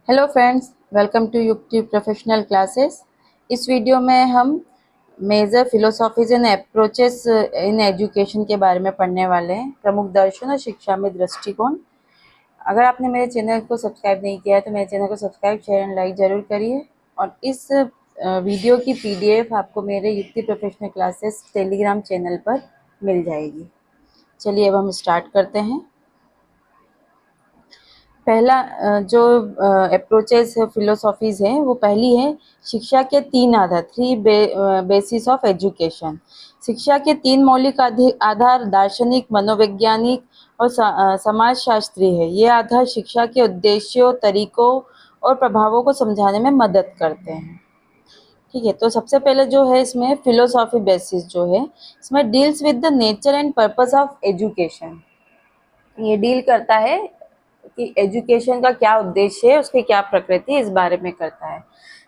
Hello friends, welcome to Yukti professional classes. इस video में हम major philosophies and approaches in education के बारे में पढ़ने वाले हैं। प्रमुख दर्शन और शिक्षा में दृष्टिकोण। अगर आपने मेरे चैनल को सब्सक्राइब नहीं किया है तो मेरे चैनल को सब्सक्राइब, शेयर एंड लाइक ज़रूर करिए। और इस वीडियो की पीडीएफ आपको मेरे युक्ति प्रोफेशनल क्लासेस टेलीग्राम चैनल पर मिल जाएगी। चलिए अब हम स्टार्ट करते हैं। पहला जो अप्रोचेस है, फिलोसॉफीज हैं, वो पहली है शिक्षा के तीन आधार, बेसिस ऑफ एजुकेशन। शिक्षा के तीन मौलिक आधार दार्शनिक, मनोवैज्ञानिक और समाजशास्त्री है। ये आधार शिक्षा के उद्देश्यों, तरीकों और प्रभावों को समझाने में मदद करते हैं। ठीक है, तो सबसे पहले जो है इसमें फिलोसॉफी बेसिस जो है, इसमें deals with the nature and purpose of education. ये डील करता है कि एजुकेशन का क्या उद्देश्य है, उसकी क्या प्रकृति है, इस बारे में करता है।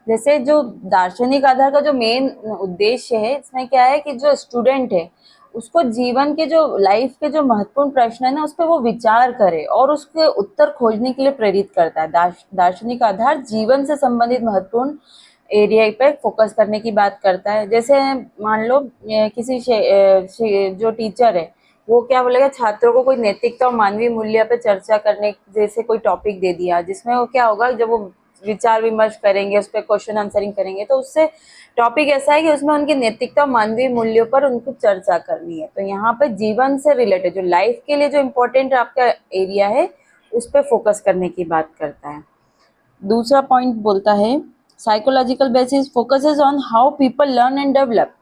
जैसे जो दार्शनिक आधार का जो मेन उद्देश्य है, इसमें क्या है कि जो स्टूडेंट है उसको जीवन के जो लाइफ के जो महत्वपूर्ण प्रश्न है ना, उस पर वो विचार करे और उसके उत्तर खोजने के लिए प्रेरित करता है। दार्शनिक आधार जीवन से संबंधित महत्वपूर्ण एरिया पे फोकस करने की बात करता है। जैसे मान लो किसी जो टीचर है वो क्या बोलेगा, छात्रों को कोई नैतिकता और मानवीय मूल्य पे चर्चा करने जैसे कोई टॉपिक दे दिया, जिसमें वो क्या होगा, जब वो विचार विमर्श करेंगे, उस पर क्वेश्चन आंसरिंग करेंगे, तो उससे टॉपिक ऐसा है कि उसमें उनकी नैतिकता और मानवीय मूल्यों पर उनको चर्चा करनी है। तो यहाँ पे जीवन से रिलेटेड जो लाइफ के लिए जो इम्पोर्टेंट आपका एरिया है, उस पर फोकस करने की बात करता है। दूसरा पॉइंट बोलता है psychological basis focuses on how people learn and develop.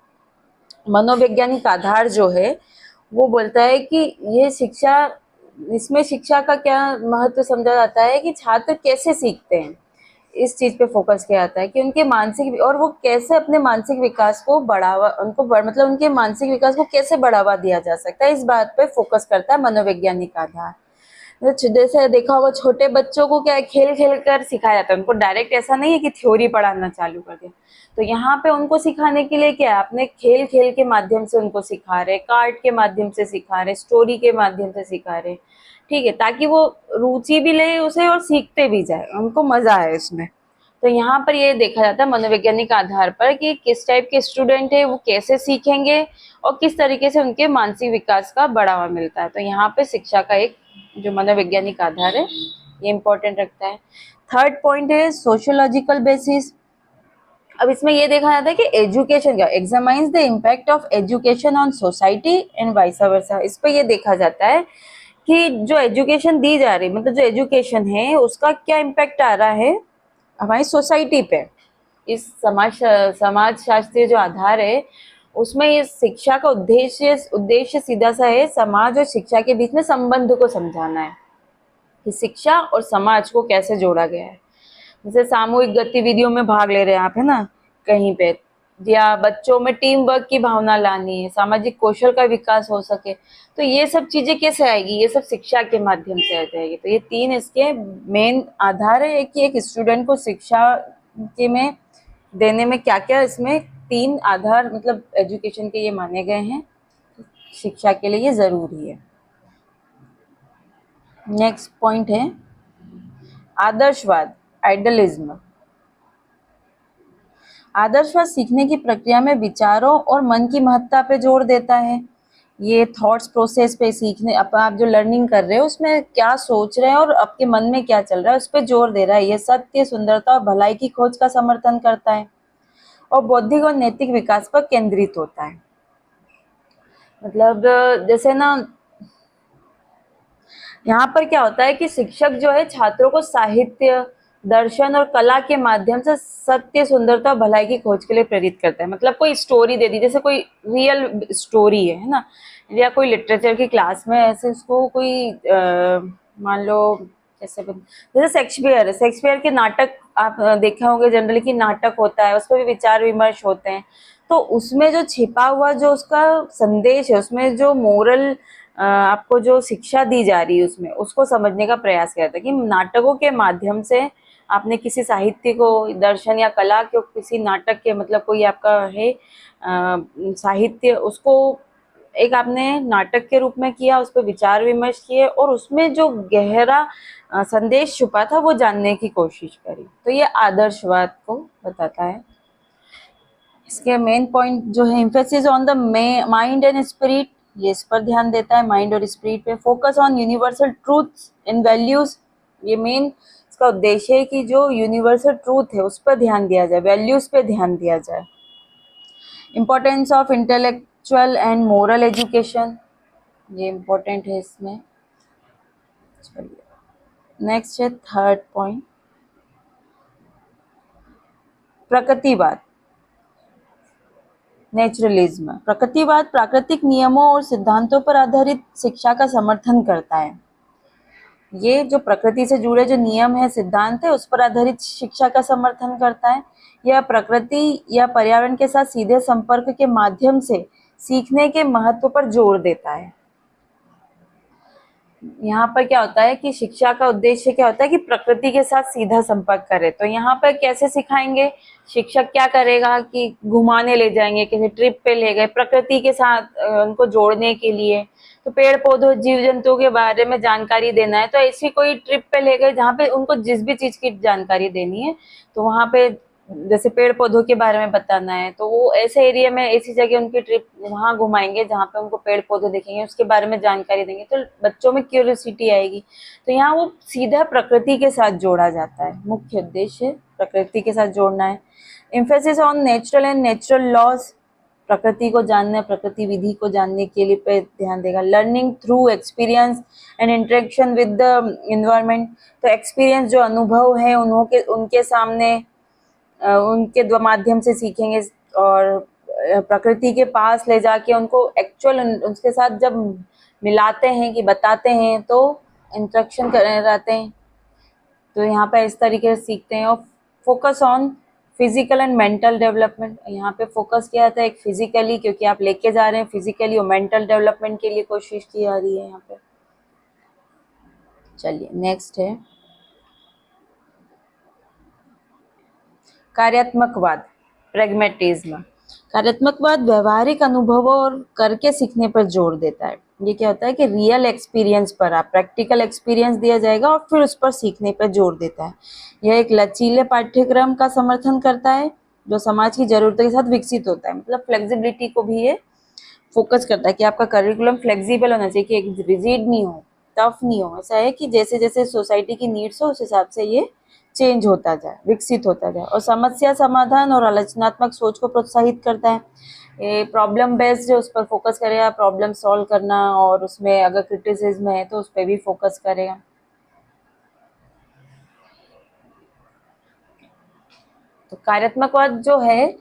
मनोवैज्ञानिक आधार जो है वो बोलता है कि ये शिक्षा, इसमें शिक्षा का क्या महत्व समझा जाता है कि छात्र कैसे सीखते हैं, इस चीज पे फोकस किया जाता है कि उनके मानसिक और वो कैसे अपने मानसिक विकास को बढ़ावा, मतलब उनके मानसिक विकास को कैसे बढ़ावा दिया जा सकता है, इस बात पे फोकस करता है मनोवैज्ञानिक आधार। जैसे देखा होगा, छोटे बच्चों को क्या है, खेल खेल कर सिखाया जाता है। उनको डायरेक्ट ऐसा नहीं है कि थ्योरी पढ़ाना चालू कर दिया। तो यहाँ पे उनको सिखाने के लिए क्या है, अपने खेल खेल के माध्यम से उनको सिखा रहे, कार्ड के माध्यम से सिखा रहे, स्टोरी के माध्यम से सिखा रहे। ठीक है, ताकि वो रुचि भी ले उसे और सीखते भी जाए, उनको मजा आए इसमें। तो यहाँ पर ये देखा जाता है मनोवैज्ञानिक आधार पर कि किस टाइप के स्टूडेंट है, वो कैसे सीखेंगे और किस तरीके से उनके मानसिक विकास का बढ़ावा मिलता है। तो यहाँ पे शिक्षा का एक जो मनोवैज्ञानिक आधार है ये इंपॉर्टेंट रखता है। थर्ड पॉइंट है सोशियोलॉजिकल बेसिस। अब इसमें ये देखा जाता है कि एजुकेशन का examines the impact of education on society and vice versa. इस पर ये देखा जाता है कि जो एजुकेशन दी जा रही, मतलब जो एजुकेशन है उसका क्या इम्पैक्ट आ रहा है हमारी सोसाइटी पे। इस समाज शास्त्रीय जो आधार है उसमें ये शिक्षा का उद्देश्य सीधा सा है, समाज और शिक्षा के बीच में संबंध को समझाना है कि शिक्षा और समाज को कैसे जोड़ा गया है। जैसे सामूहिक गतिविधियों में भाग ले रहे हैं आप, है ना, कहीं पे, या बच्चों में टीम वर्क की भावना लानी है, सामाजिक कौशल का विकास हो सके, तो ये सब चीजें कैसे आएगी, ये सब शिक्षा के माध्यम से आ जाएगी। तो ये तीन इसके मेन आधार है कि एक स्टूडेंट को शिक्षा के में देने में क्या क्या इसमें तीन आधार, मतलब एजुकेशन के ये माने गए हैं, शिक्षा के लिए ये जरूरी है। नेक्स्ट पॉइंट है आदर्शवाद, आइडलिज्म। आदर्शवाद सीखने की प्रक्रिया में विचारों और मन की महत्ता पे जोर देता है। ये थॉट्स प्रोसेस पे सीखने, आप जो लर्निंग कर रहे हो उसमें क्या सोच रहे हैं और आपके मन में क्या चल रहा है उस पर जोर दे रहा है। ये सत्य, सुंदरता और भलाई की खोज का समर्थन करता है और बौद्धिक और नैतिक विकास पर केंद्रित होता है। मतलब जैसे ना, यहाँ पर क्या होता है कि शिक्षक जो है छात्रों को साहित्य, दर्शन और कला के माध्यम से सत्य, सुंदरता और भलाई की खोज के लिए प्रेरित करता है। मतलब कोई स्टोरी दे दी, जैसे कोई रियल स्टोरी है ना, या कोई लिटरेचर की क्लास में ऐसे उसको कोई मान लो जैसे शेक्सपियर है, शेक्सपियर के नाटक आप देखे होंगे जनरली कि नाटक होता है, उस पर भी विचार विमर्श होते हैं। तो उसमें जो छिपा हुआ जो उसका संदेश है, उसमें जो मोरल आपको जो शिक्षा दी जा रही है उसमें, उसको समझने का प्रयास किया था कि नाटकों के माध्यम से आपने किसी साहित्य को, दर्शन या कला के किसी नाटक के, मतलब कोई आपका है साहित्य, उसको एक आपने नाटक के रूप में किया, उस पर विचार विमर्श किए और उसमें जो गहरा संदेश छुपा था वो जानने की कोशिश करी। तो ये आदर्शवाद को बताता है। इसके मेन पॉइंट जो है, emphasis on the mind and spirit, ये इस पर ध्यान देता है, माइंड और स्पिरिट पे। Focus on universal truths and values, ये मेन इसका उद्देश्य है कि जो यूनिवर्सल ट्रूथ है उस पर ध्यान दिया जाए, वैल्यूज पे ध्यान दिया जाए। Importance of intellectual and moral education, ये इम्पोर्टेंट है इसमें। चलिए नेक्स्ट है थर्ड पॉइंट, प्रकृतिवाद, नेचुरलिज्म। प्रकृतिवाद प्राकृतिक नियमों और सिद्धांतों पर आधारित शिक्षा का समर्थन करता है। ये जो प्रकृति से जुड़े जो नियम है, सिद्धांत है, उस पर आधारित शिक्षा का समर्थन करता है। यह प्रकृति या पर्यावरण के साथ सीधे संपर्क के माध्यम से सीखने के महत्व पर जोर देता है। यहाँ पर क्या होता है कि शिक्षा का उद्देश्य क्या होता है कि प्रकृति के साथ सीधा संपर्क करे। तो यहाँ पर कैसे सिखाएंगे, शिक्षक क्या करेगा कि घुमाने ले जाएंगे, किसी ट्रिप पे ले गए प्रकृति के साथ उनको जोड़ने के लिए। तो पेड़ पौधों जीव जंतुओं के बारे में जानकारी देना है, तो ऐसी कोई ट्रिप पे ले गए जहाँ पे उनको जिस भी चीज की जानकारी देनी है, तो वहाँ पे जैसे पेड़ पौधों के बारे में बताना है, तो वो ऐसे एरिया में ऐसी जगह उनकी ट्रिप वहाँ घुमाएंगे जहाँ पे उनको पेड़ पौधे दिखेंगे, उसके बारे में जानकारी देंगे, तो बच्चों में क्यूरियोसिटी आएगी। तो यहाँ वो सीधा प्रकृति के साथ जोड़ा जाता है, मुख्य उद्देश्य प्रकृति के साथ जोड़ना है। Emphasis on natural and natural laws, प्रकृति को जानने, प्रकृति विधि को जानने के लिए पे ध्यान देगा। Learning through experience and interaction with the environment, तो एक्सपीरियंस जो अनुभव है उनके सामने उनके माध्यम से सीखेंगे, और प्रकृति के पास ले जाके उनको एक्चुअल उसके साथ जब मिलाते हैं कि बताते हैं तो इंटरेक्शन कराते हैं, तो यहाँ पे इस तरीके से सीखते हैं। और focus on physical and mental development, यहाँ पे फोकस किया जाता है एक फिजिकली, क्योंकि आप लेके जा रहे हैं फिजिकली, और मेंटल डेवलपमेंट के लिए कोशिश की जा रही है यहाँ पे। चलिए नेक्स्ट है कार्यात्मकवाद, प्रैग्मेटिज्म। कार्यात्मकवाद व्यवहारिक अनुभवों और करके सीखने पर जोर देता है। ये क्या होता है कि रियल एक्सपीरियंस पर, आप प्रैक्टिकल एक्सपीरियंस दिया जाएगा और फिर उस पर सीखने पर जोर देता है। यह एक लचीले पाठ्यक्रम का समर्थन करता है जो समाज की जरूरतों के साथ विकसित होता है। मतलब फ्लेक्सिबिलिटी को भी ये फोकस करता है कि आपका करिकुलम फ्लेक्सिबल होना चाहिए, कि एक रिजिड नहीं हो, टफ नहीं हो। ऐसा है कि जैसे जैसे सोसाइटी की नीड्स हो उस हिसाब से ये चेंज होता जाए, विकसित होता जाए। और समस्या समाधान और आलोचनात्मक सोच को प्रोत्साहित करता है। ये प्रॉब्लम बेस्ड है, उस पर फोकस करेगा, प्रॉब्लम सॉल्व करना, और उसमें अगर क्रिटिसिज्म है तो उस पर भी फोकस करेगा। तो कार्यात्मकवाद जो है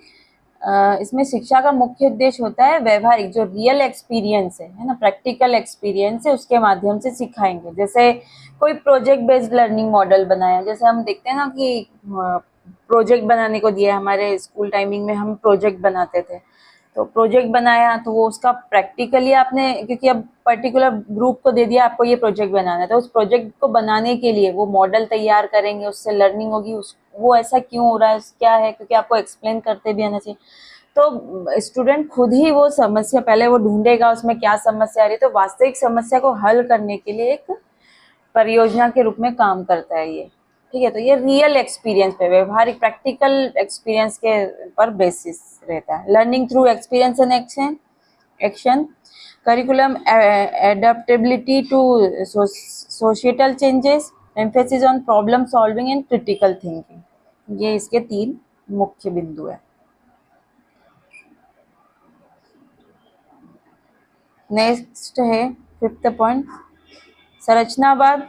इसमें शिक्षा का मुख्य उद्देश्य होता है व्यवहारिक, जो रियल एक्सपीरियंस है ना, प्रैक्टिकल एक्सपीरियंस है, उसके माध्यम से सिखाएंगे। जैसे कोई प्रोजेक्ट बेस्ड लर्निंग मॉडल बनाया, जैसे हम देखते हैं ना कि प्रोजेक्ट बनाने को दिया, हमारे स्कूल टाइमिंग में हम प्रोजेक्ट बनाते थे, तो प्रोजेक्ट बनाया तो वो उसका प्रैक्टिकली आपने, क्योंकि अब पर्टिकुलर ग्रुप को दे दिया आपको ये प्रोजेक्ट बनाना है, तो उस प्रोजेक्ट को बनाने के लिए वो मॉडल तैयार करेंगे, उससे लर्निंग होगी, वो ऐसा क्यों हो रहा है, क्या है, क्योंकि आपको एक्सप्लेन करते भी आना चाहिए। तो स्टूडेंट खुद ही वो समस्या पहले वो ढूंढेगा उसमें क्या समस्या आ रही है, तो वास्तविक समस्या को हल करने के लिए एक परियोजना के रूप में काम करता है ये। ठीक है, तो ये रियल एक्सपीरियंस पे, व्यवहारिक प्रैक्टिकल एक्सपीरियंस के पर बेसिस रहता है। Learning through experience and action, curriculum adaptability to societal changes, emphasis on problem solving and critical thinking. ये इसके 3 मुख्य बिंदु है। नेक्स्ट है 5th पॉइंट, संरचनावाद,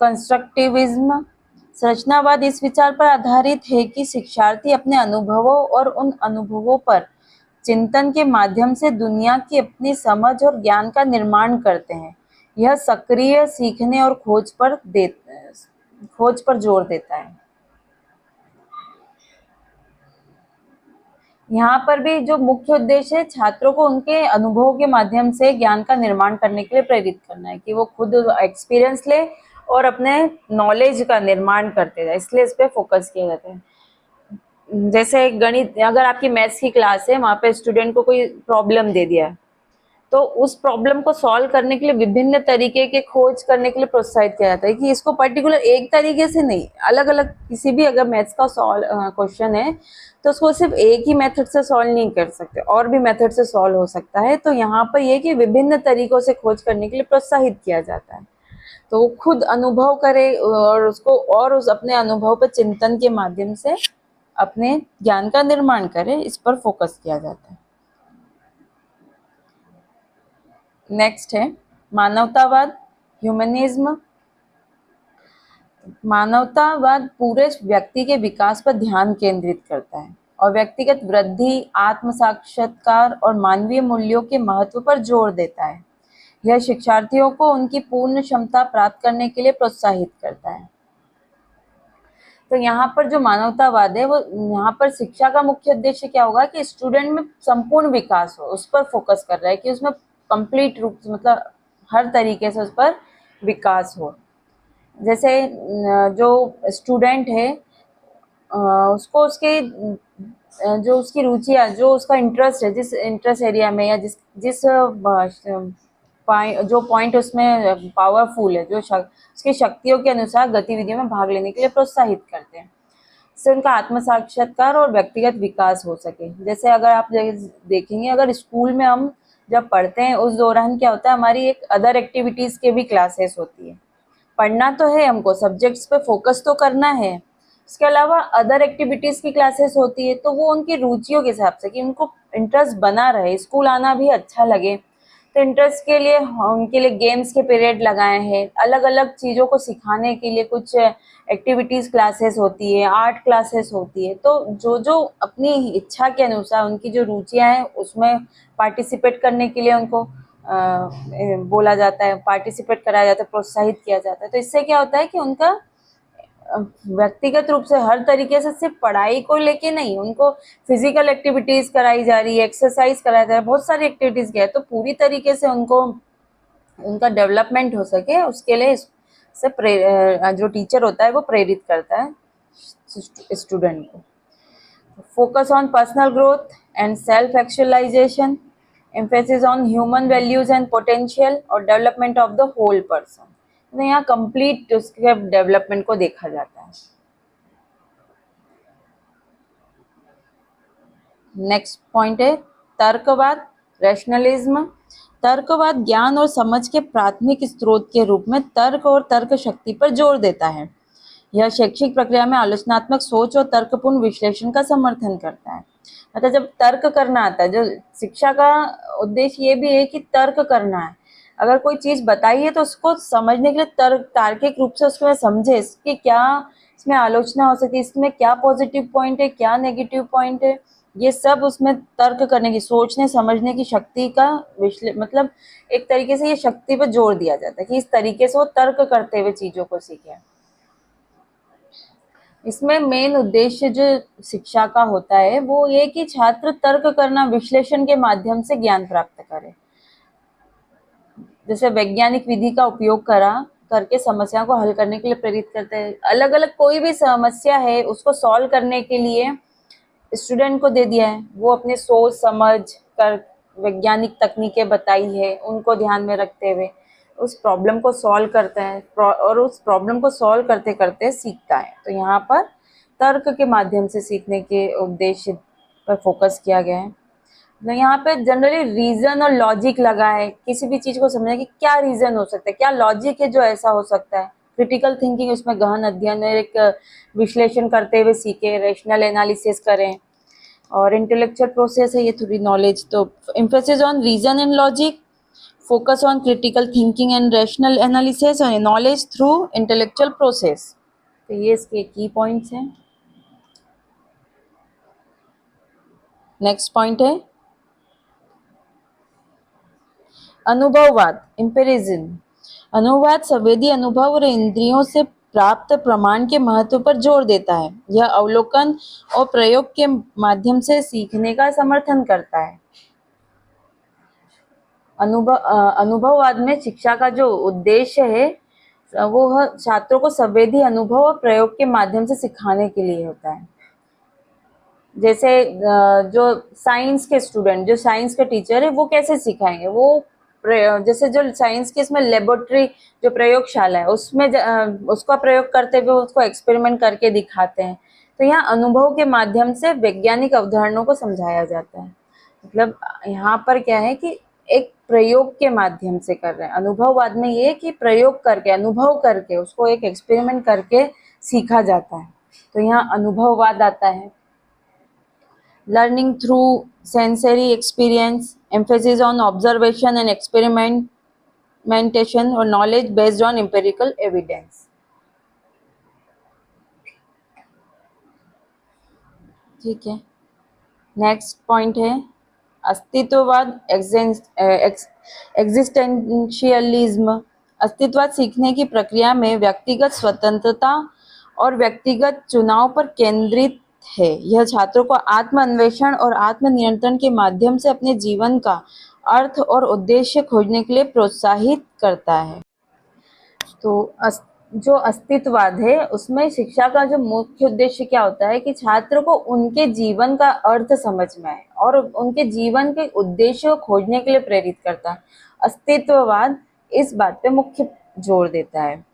कंस्ट्रक्टिविज्म। संरचनावाद इस विचार पर आधारित है कि शिक्षार्थी अपने अनुभवों और उन अनुभवों पर चिंतन के माध्यम से दुनिया की अपनी समझ और ज्ञान का निर्माण करते हैं। यह सक्रिय सीखने और खोज पर जोर देता है। यहाँ पर भी जो मुख्य उद्देश्य है छात्रों को उनके अनुभवों के माध्यम से ज्ञान का निर्माण करने के लिए प्रेरित करना है, कि वो खुद एक्सपीरियंस ले और अपने नॉलेज का निर्माण करते जाए, इसलिए इस पे फोकस किया जाता है। जैसे गणित, अगर आपकी मैथ्स की क्लास है, वहाँ पे स्टूडेंट को कोई प्रॉब्लम दे दिया, तो उस प्रॉब्लम को सॉल्व करने के लिए विभिन्न तरीके के खोज करने के लिए प्रोत्साहित किया जाता है कि इसको पर्टिकुलर एक तरीके से नहीं, अलग अलग किसी भी अगर मैथ्स का क्वेश्चन है तो उसको सिर्फ एक ही मेथड से सॉल्व नहीं कर सकते, और भी मेथड से सॉल्व हो सकता है। तो यहाँ पर ये कि विभिन्न तरीकों से खोज करने के लिए प्रोत्साहित किया जाता है, तो वो खुद अनुभव करे और उसको और उस अपने अनुभव पर चिंतन के माध्यम से अपने ज्ञान का निर्माण करे, इस पर फोकस किया जाता है। नेक्स्ट है मानवतावाद, ह्यूमनिज्म। मानवतावाद पूरे व्यक्ति के विकास पर ध्यान केंद्रित करता है और व्यक्तिगत वृद्धि, आत्म साक्षात्कार और मानवीय मूल्यों के महत्व पर जोर देता है। यह शिक्षार्थियों को उनकी पूर्ण क्षमता प्राप्त करने के लिए प्रोत्साहित करता है। तो यहाँ पर जो मानवतावाद है वो यहाँ पर शिक्षा का मुख्य उद्देश्य क्या होगा कि स्टूडेंट में संपूर्ण विकास हो, उस पर फोकस कर रहा है कि उसमें कंप्लीट रूप से मतलब हर तरीके से उस पर विकास हो। जैसे जो स्टूडेंट है उसको उसके जो उसकी रुचियाँ, जो उसका इंटरेस्ट है, जिस इंटरेस्ट एरिया में या जिस जिस जो पॉइंट उसमें पावरफुल है, जो उसकी शक्तियों के अनुसार गतिविधियों में भाग लेने के लिए प्रोत्साहित करते हैं, इससे उनका आत्म साक्षात्कार और व्यक्तिगत विकास हो सके। जैसे अगर आप देखेंगे, अगर स्कूल में हम जब पढ़ते हैं उस दौरान क्या होता है, हमारी एक अदर एक्टिविटीज़ के भी क्लासेस होती है। पढ़ना तो है, हमको सब्जेक्ट्स पे फोकस तो करना है, इसके अलावा अदर एक्टिविटीज़ की क्लासेस होती है, तो वो उनकी रुचियों के हिसाब से कि उनको इंटरेस्ट बना रहे, स्कूल आना भी अच्छा लगे, तो इंटरेस्ट के लिए उनके लिए गेम्स के पीरियड लगाए हैं, अलग अलग चीज़ों को सिखाने के लिए कुछ एक्टिविटीज़ क्लासेस होती है, आर्ट क्लासेस होती है। तो जो जो अपनी इच्छा के अनुसार उनकी जो रुचियाँ हैं उसमें पार्टिसिपेट करने के लिए उनको बोला जाता है, पार्टिसिपेट कराया जाता है, प्रोत्साहित किया जाता है। तो इससे क्या होता है कि उनका व्यक्तिगत रूप से हर तरीके से सिर्फ पढ़ाई को लेके नहीं, उनको फिजिकल एक्टिविटीज़ कराई जा रही है, एक्सरसाइज कराया जा रहा है, बहुत सारी एक्टिविटीज़ किया है, तो पूरी तरीके से उनको उनका डेवलपमेंट हो सके उसके लिए से जो टीचर होता है वो प्रेरित करता है स्टूडेंट को। Focus on personal growth and self-actualization, emphasis on human values and potential और development of the whole person। तो यहाँ complete उसके development को देखा जाता है। नेक्स्ट पॉइंट है तर्कवाद, रैशनलिज्म। तर्कवाद ज्ञान और समझ के प्राथमिक स्रोत के रूप में तर्क और तर्क शक्ति पर जोर देता है। यह शैक्षिक प्रक्रिया में आलोचनात्मक सोच और तर्कपूर्ण विश्लेषण का समर्थन करता है। मतलब जब तर्क करना आता है, जो शिक्षा का उद्देश्य ये भी है कि तर्क करना है, अगर कोई चीज़ बताई है तो उसको समझने के लिए तार्किक रूप से उसको समझे, इसकी क्या इसमें आलोचना हो सकती है, इसमें क्या पॉजिटिव पॉइंट है, क्या नेगेटिव पॉइंट है, ये सब उसमें तर्क करने की, सोचने समझने की शक्ति का मतलब एक तरीके से ये शक्ति पर जोर दिया जाता है कि इस तरीके से वो तर्क करते हुए चीज़ों को सीखे। इसमें मेन उद्देश्य जो शिक्षा का होता है वो ये कि छात्र तर्क करना, विश्लेषण के माध्यम से ज्ञान प्राप्त करे। जैसे वैज्ञानिक विधि का उपयोग करके समस्या को हल करने के लिए प्रेरित करते हैं। अलग अलग कोई भी समस्या है उसको सॉल्व करने के लिए स्टूडेंट को दे दिया है, वो अपने सोच समझ कर वैज्ञानिक तकनीकें बताई है उनको ध्यान में रखते हुए उस प्रॉब्लम को सॉल्व करता है और उस प्रॉब्लम को सॉल्व करते करते सीखता है। तो यहाँ पर तर्क के माध्यम से सीखने के उद्देश्य पर फोकस किया गया है। तो यहाँ पे जनरली रीजन और लॉजिक लगा है, किसी भी चीज़ को समझने की क्या रीजन हो सकता है, क्या लॉजिक है जो ऐसा हो सकता है। क्रिटिकल थिंकिंग, उसमें गहन अध्ययन और एक विश्लेषण करते हुए सीखे, रेशनल एनालिसिस करें। और इंटेलेक्चुअल प्रोसेस है ये थोड़ी नॉलेज, तो emphasis on reason and logic, focus on critical thinking and rational analysis and knowledge through intellectual process। तो ये इसके की पॉइंट्स हैं। नेक्स्ट पॉइंट है अनुभववाद, एम्पिरिज्म। अनुभववाद संवेदी अनुभव और इंद्रियों से प्राप्त प्रमाण के महत्व पर जोर देता है। यह अवलोकन और प्रयोग के माध्यम से सीखने का समर्थन करता है। अनुभववाद में शिक्षा का जो उद्देश्य है वो छात्रों को संवेदी अनुभव और प्रयोग के माध्यम से सिखाने के लिए होता है। जैसे जो साइंस के स्टूडेंट, जो साइंस के टीचर है, वो कैसे सिखाएंगे? वो जैसे जो साइंस के इसमें लेबोरेटरी, जो प्रयोगशाला है, उसमें उसका प्रयोग करते हुए उसको एक्सपेरिमेंट करके दिखाते हैं। तो यहाँ अनुभव के माध्यम से वैज्ञानिक अवधारणाओं को समझाया जाता है। मतलब यहाँ पर क्या है कि एक प्रयोग के माध्यम से कर रहे हैं। अनुभववाद में ये है कि प्रयोग करके, अनुभव करके, उसको एक एक्सपेरिमेंट करके सीखा जाता है। तो यहाँ अनुभववाद आता है। Learning through sensory experience, emphasis on observation and experimentation, or knowledge based on empirical evidence. ठीक है, नेक्स्ट पॉइंट है अस्तित्ववाद, एग्जिस्टेंशियलिज्म। अस्तित्ववाद सीखने की प्रक्रिया में व्यक्तिगत स्वतंत्रता और व्यक्तिगत चुनाव पर केंद्रित है। यह छात्रों को आत्म अन्वेषण और आत्म नियंत्रण के माध्यम से अपने जीवन का अर्थ और उद्देश्य खोजने के लिए प्रोत्साहित करता है। तो जो अस्तित्ववाद है, उसमें शिक्षा का जो मुख्य उद्देश्य क्या होता है कि छात्र को उनके जीवन का अर्थ समझ में आए और उनके जीवन के उद्देश्य को खोजने के लिए प्रेरित करता है। अस्तित्ववाद इस बात पे मुख्य जोर देता है।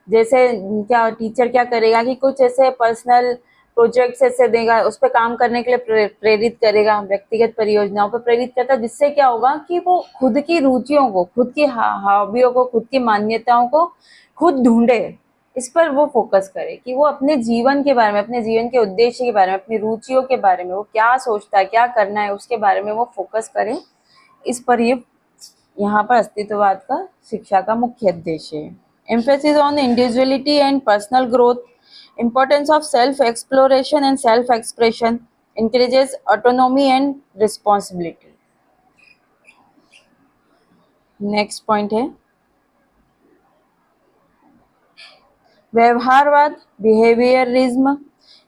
जैसे क्या टीचर क्या करेगा कि कुछ ऐसे पर्सनल प्रोजेक्ट्स ऐसे देगा, उस पर काम करने के लिए प्रेरित करेगा, व्यक्तिगत परियोजनाओं पर प्रेरित करता है, जिससे क्या होगा कि वो खुद की रुचियों को, खुद की हॉबियों को, खुद की मान्यताओं को खुद ढूंढे। इस पर वो फोकस करे कि वो अपने जीवन के बारे में, अपने जीवन के उद्देश्य के बारे में, अपनी रुचियों के बारे में, वो क्या सोचता है, क्या करना है, उसके बारे में वो फोकस करे। इस पर ये यहाँ पर अस्तित्ववाद का शिक्षा का मुख्य उद्देश्य है। Emphasis on individuality and personal growth, importance of self-exploration and self-expression, encourages autonomy and responsibility. Next point है व्यवहारवाद, बिहेवियरिज्म।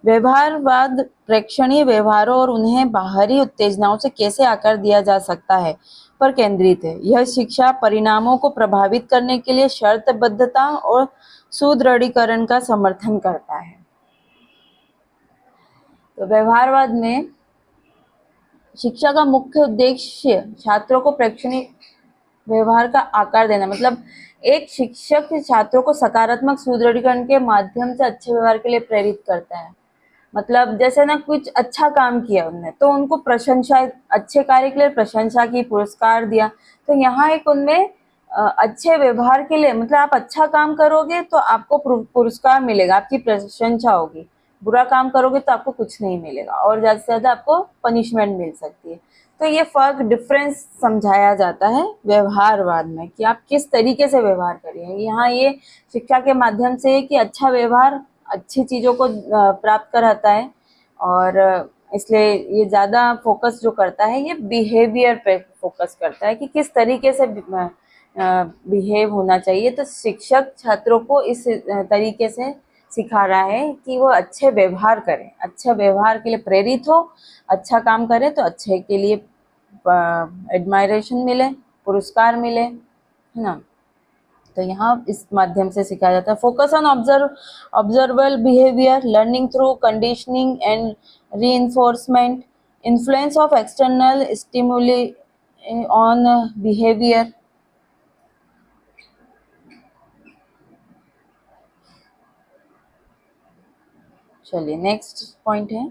व्यवहारवाद प्रेक्षणीय व्यवहारों और उन्हें बाहरी उत्तेजनाओं से कैसे आकार दिया जा सकता है पर केंद्रित है। यह शिक्षा परिणामों को प्रभावित करने के लिए शर्तबद्धता और सुदृढ़ीकरण का समर्थन करता है। तो व्यवहारवाद में शिक्षा का मुख्य उद्देश्य छात्रों को प्रेक्षणीय व्यवहार का आकार देना। मतलब एक शिक्षक छात्रों को सकारात्मक सुदृढ़ीकरण के माध्यम से अच्छे व्यवहार के लिए प्रेरित करता है। मतलब जैसे ना कुछ अच्छा काम किया उनने, तो उनको प्रशंसा, अच्छे कार्य के लिए प्रशंसा की, पुरस्कार दिया। तो यहाँ एक उनमें अच्छे व्यवहार के लिए, मतलब आप अच्छा काम करोगे तो आपको पुरस्कार मिलेगा, आपकी प्रशंसा होगी। बुरा काम करोगे तो आपको कुछ नहीं मिलेगा और ज़्यादा से ज़्यादा आपको पनिशमेंट मिल सकती है। तो ये फर्क, डिफरेंस समझाया जाता है व्यवहारवाद में कि आप किस तरीके से व्यवहार करिए। यहाँ ये शिक्षा के माध्यम से कि अच्छा व्यवहार अच्छी चीज़ों को प्राप्त कराता है और इसलिए ये ज़्यादा फोकस जो करता है ये बिहेवियर पे फोकस करता है कि किस तरीके से बिहेव होना चाहिए। तो शिक्षक छात्रों को इस तरीके से सिखा रहा है कि वो अच्छे व्यवहार करें, अच्छा व्यवहार के लिए प्रेरित हो, अच्छा काम करें तो अच्छे के लिए एडमायरेशन मिले, पुरस्कार मिले, है ना। तो यहाँ इस माध्यम से सिखाया जाता है। Focus on observable behaviour, learning through conditioning and reinforcement, influence of external stimuli on behaviour. चलिए नेक्स्ट पॉइंट है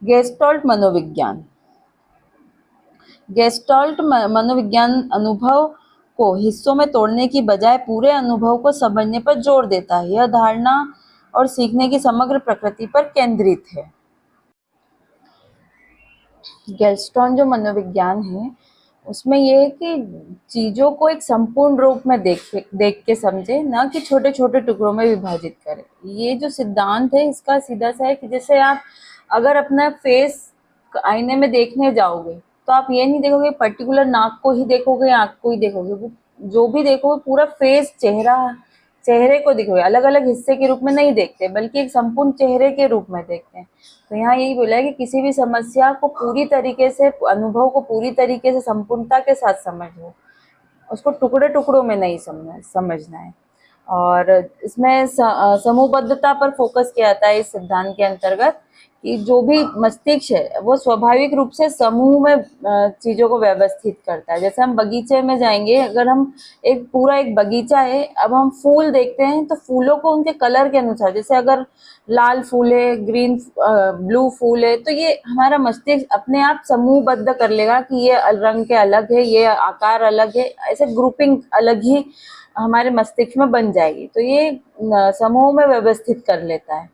गेस्टॉल्ट मनोविज्ञान। गेस्टॉल्ट मनोविज्ञान अनुभव को हिस्सों में तोड़ने की बजाय पूरे अनुभव को समझने पर जोर देता है। यह धारणा और सीखने की समग्र प्रकृति पर केंद्रित है। गेस्टॉल्ट जो मनोविज्ञान है उसमें यह है कि चीज़ों को एक संपूर्ण रूप में देख के समझे, ना कि छोटे छोटे टुकड़ों में विभाजित करे। ये जो सिद्धांत है इसका सीधा सा है कि जैसे आप अगर अपना फेस आईने में देखने जाओगे तो आप ये नहीं देखोगे पर्टिकुलर नाक को ही देखोगे, आँख को ही देखोगे, वो जो भी देखोगे पूरा फेस, चेहरे को देखोगे, अलग अलग हिस्से के रूप में नहीं देखते बल्कि एक संपूर्ण चेहरे के रूप में देखते हैं। तो यहाँ यही बोला है कि किसी भी समस्या को पूरी तरीके से, अनुभव को पूरी तरीके से संपूर्णता के साथ समझो, उसको टुकड़े टुकड़ों में नहीं समझना है। और इसमें समूहबद्धता पर फोकस किया जाता है इस सिद्धांत के अंतर्गत कि जो भी मस्तिष्क है वो स्वाभाविक रूप से समूह में चीजों को व्यवस्थित करता है। जैसे हम बगीचे में जाएंगे, अगर हम एक बगीचा है, अब हम फूल देखते हैं तो फूलों को उनके कलर के अनुसार, जैसे अगर लाल फूल है, ग्रीन ब्लू फूल है, तो ये हमारा मस्तिष्क अपने आप समूहबद्ध कर लेगा कि ये रंग के अलग है, ये आकार अलग है, ऐसे ग्रुपिंग अलग ही हमारे मस्तिष्क में बन जाएगी। तो ये समूह में व्यवस्थित कर लेता है।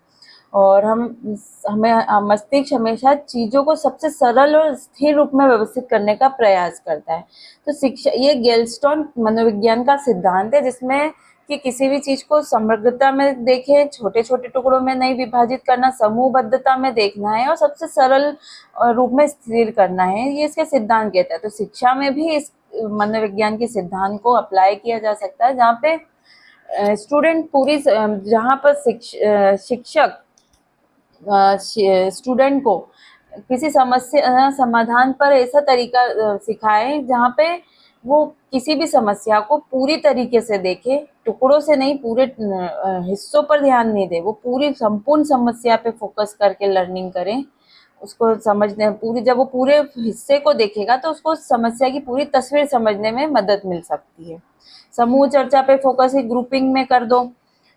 और हमें मस्तिष्क हमेशा चीजों को सबसे सरल और स्थिर रूप में व्यवस्थित करने का प्रयास करता है। तो शिक्षा, ये गेल्स्टोन मनोविज्ञान का सिद्धांत है जिसमें कि किसी भी चीज को समग्रता में देखें, छोटे छोटे टुकड़ों में नहीं विभाजित करना, समूहबद्धता में देखना है और सबसे सरल रूप में स्थिर करना है, ये इसके सिद्धांत कहता है। तो शिक्षा में भी इस मनोविज्ञान के सिद्धांत को अप्लाई किया जा सकता है, जहाँ पे स्टूडेंट जहाँ पर शिक्षक स्टूडेंट को किसी समस्या समाधान पर ऐसा तरीका सिखाए जहाँ पे वो किसी भी समस्या को पूरी तरीके से देखे, टुकड़ों से नहीं, पूरे हिस्सों पर ध्यान नहीं दे, वो पूरी संपूर्ण समस्या पे फोकस करके लर्निंग करें। उसको समझने पूरी जब वो पूरे हिस्से को देखेगा तो उसको समस्या की पूरी तस्वीर समझने में मदद मिल सकती है। समूह चर्चा पे फोकस ही ग्रुपिंग में कर दो,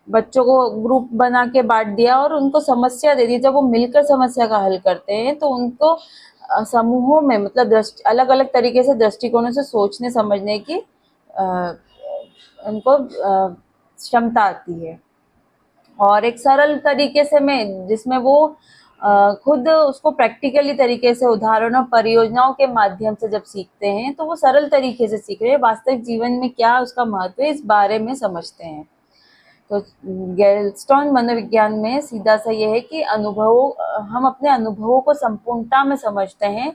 बच्चों को ग्रुप बना के बांट दिया और उनको समस्या दे दी। जब वो मिलकर समस्या का हल करते हैं तो उनको समूहों में मतलब अलग अलग तरीके से दृष्टिकोणों से सोचने समझने की उनको क्षमता आती है। और एक सरल तरीके से में जिसमें वो खुद उसको प्रैक्टिकली तरीके से उदाहरणों परियोजनाओं के माध्यम से जब सीखते हैं तो वो सरल तरीके से सीख रहे हैं, वास्तविक जीवन में क्या उसका महत्व है इस बारे में समझते हैं। तो गेल्स्टोन मनोविज्ञान में सीधा सा ये है कि हम अपने अनुभवों को संपूर्णता में समझते हैं।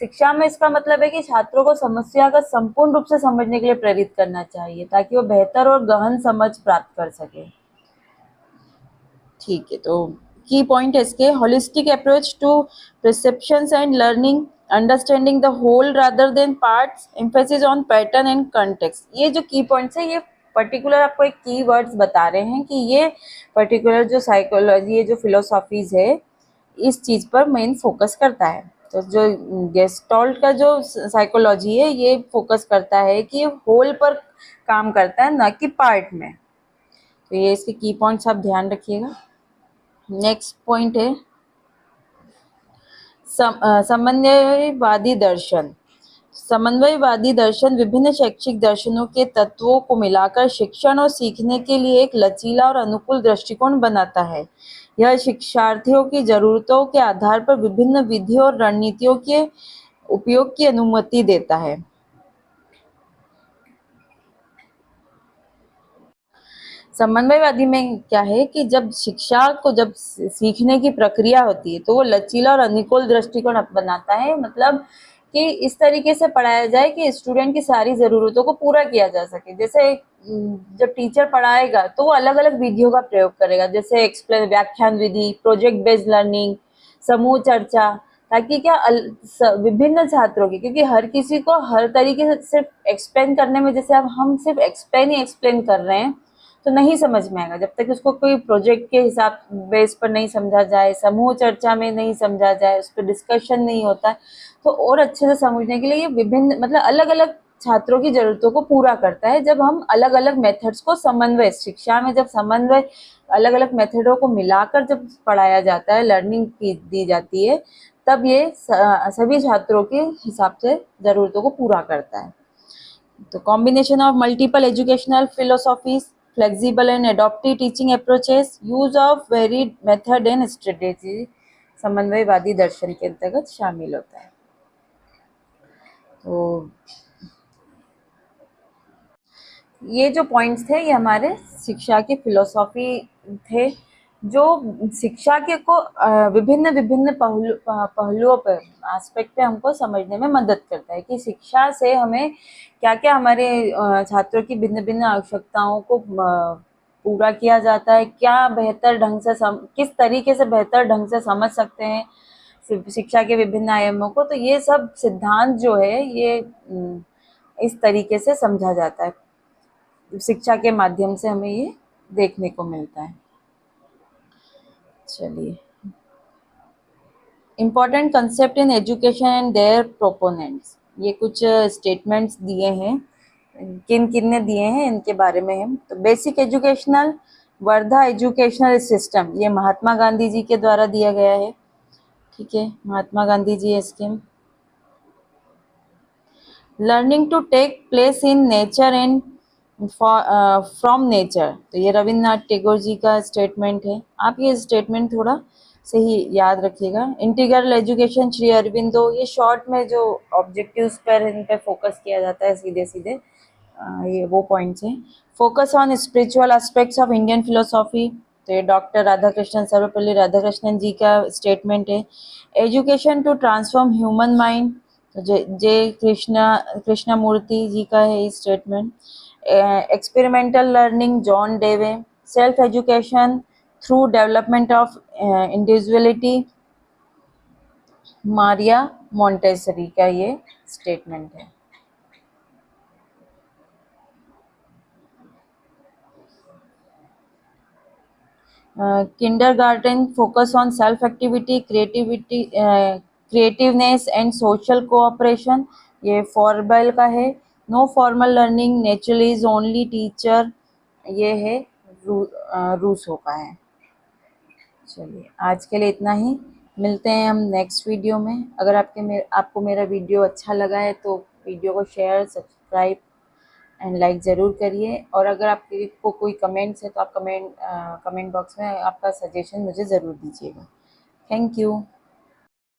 शिक्षा में इसका मतलब है कि छात्रों को समस्या का संपूर्ण रूप से समझने के लिए प्रेरित करना चाहिए ताकि वो बेहतर और गहन समझ प्राप्त कर सके। ठीक है, तो की पॉइंट है इसके, holistic approach to perceptions and learning, understanding the whole rather than parts, emphasis on pattern and context. ये जो की पॉइंट्स है ये पर्टिकुलर आपको एक की वर्ड्स बता रहे हैं कि ये पर्टिकुलर जो साइकोलॉजी, ये जो फिलोसॉफीज है इस चीज पर मेन फोकस करता है। तो जो गेस्टॉल्ट का जो साइकोलॉजी है ये फोकस करता है कि होल पर काम करता है, न कि पार्ट में। तो ये इसके की पॉइंट्स आप ध्यान रखिएगा। नेक्स्ट पॉइंट है समन्वयवादी दर्शन। समन्वयवादी दर्शन विभिन्न शैक्षिक दर्शनों के तत्वों को मिलाकर शिक्षण और सीखने के लिए एक लचीला और अनुकूल दृष्टिकोण बनाता है। यह शिक्षार्थियों की जरूरतों के आधार पर विभिन्न विधियों और रणनीतियों के उपयोग की अनुमति देता है। समन्वयवादी में क्या है कि जब सीखने की प्रक्रिया होती है तो वो लचीला और अनुकूल दृष्टिकोण बनाता है, मतलब कि इस तरीके से पढ़ाया जाए कि स्टूडेंट की सारी जरूरतों को पूरा किया जा सके। जैसे जब टीचर पढ़ाएगा तो वो अलग अलग विधियों का प्रयोग करेगा, जैसे एक्सप्लेन व्याख्यान विधि, प्रोजेक्ट बेस्ड लर्निंग, समूह चर्चा, ताकि क्या विभिन्न छात्रों की, क्योंकि हर किसी को हर तरीके से सिर्फ एक्सप्लेन करने में, जैसे अब हम सिर्फ एक्सप्लेन कर रहे हैं तो नहीं समझ में आएगा जब तक उसको कोई प्रोजेक्ट के हिसाब बेस पर नहीं समझा जाए, समूह चर्चा में नहीं समझा जाए, उस पर डिस्कशन नहीं होता है। तो और अच्छे से समझने के लिए ये विभिन्न मतलब अलग अलग छात्रों की जरूरतों को पूरा करता है। जब हम अलग अलग मेथड्स को समन्वय, शिक्षा में जब समन्वय अलग अलग मेथडों को मिलाकर जब पढ़ाया जाता है, लर्निंग की दी जाती है, तब ये सभी छात्रों के हिसाब से जरूरतों को पूरा करता है। तो combination of multiple educational philosophies, flexible and adaptive teaching approaches, use of varied method and strategy समन्वयवादी दर्शन के अंतर्गत शामिल होता है। तो ये जो पॉइंट्स थे ये हमारे शिक्षा की फिलोसॉफी थे, जो शिक्षा के को विभिन्न विभिन्न पहलुओं पर, एस्पेक्ट पे हमको समझने में मदद करता है कि शिक्षा से हमें क्या क्या हमारे छात्रों की भिन्न भिन्न आवश्यकताओं को पूरा किया जाता है, क्या बेहतर ढंग से किस तरीके से बेहतर ढंग से समझ सकते हैं शिक्षा के विभिन्न आयामों को। तो ये सब सिद्धांत जो है ये इस तरीके से समझा जाता है। शिक्षा के माध्यम से हमें ये देखने को मिलता है। चलिए, important concept in education and their proponents, ये कुछ स्टेटमेंट्स दिए हैं, किन किन ने दिए हैं इनके बारे में हम। तो basic educational, Wardha educational system, ये महात्मा गांधी जी के द्वारा दिया गया है। ठीक है, Mahatma Gandhi ji scheme. Learning to take place in nature and from nature, तो ये रविन्द्रनाथ टैगोर जी का स्टेटमेंट है। आप ये स्टेटमेंट थोड़ा से ही याद रखिएगा। इंटीग्रल एजुकेशन श्री अरविंदो, ये शॉर्ट में जो ऑब्जेक्टिव्स पर इन पे फोकस किया जाता है सीधे सीधे, ये वो पॉइंट्स हैं। Focus on spiritual aspects of Indian philosophy, तो ये डॉक्टर राधाकृष्णन, सर्वपल्ली राधाकृष्णन जी का स्टेटमेंट है। Education to transform human mind, तो जे कृष्णमूर्ति जी का है ये statement. Experimental learning John Dewey. Self education through development of individuality, Maria Montessori का ये स्टेटमेंट है। kindergarten focus on self activity, creativeness and social cooperation, ये फॉर्बल का है। No formal learning, naturally is only teacher, ये है Rousseau का है। चलिए, आज के लिए इतना ही, मिलते हैं हम नेक्स्ट वीडियो में। अगर आपको मेरा वीडियो अच्छा लगा है तो वीडियो को शेयर, सब्सक्राइब एंड लाइक ज़रूर करिए। और अगर आपको कोई कमेंट्स है तो आप कमेंट बॉक्स में आपका सजेशन मुझे ज़रूर दीजिएगा। Thank you.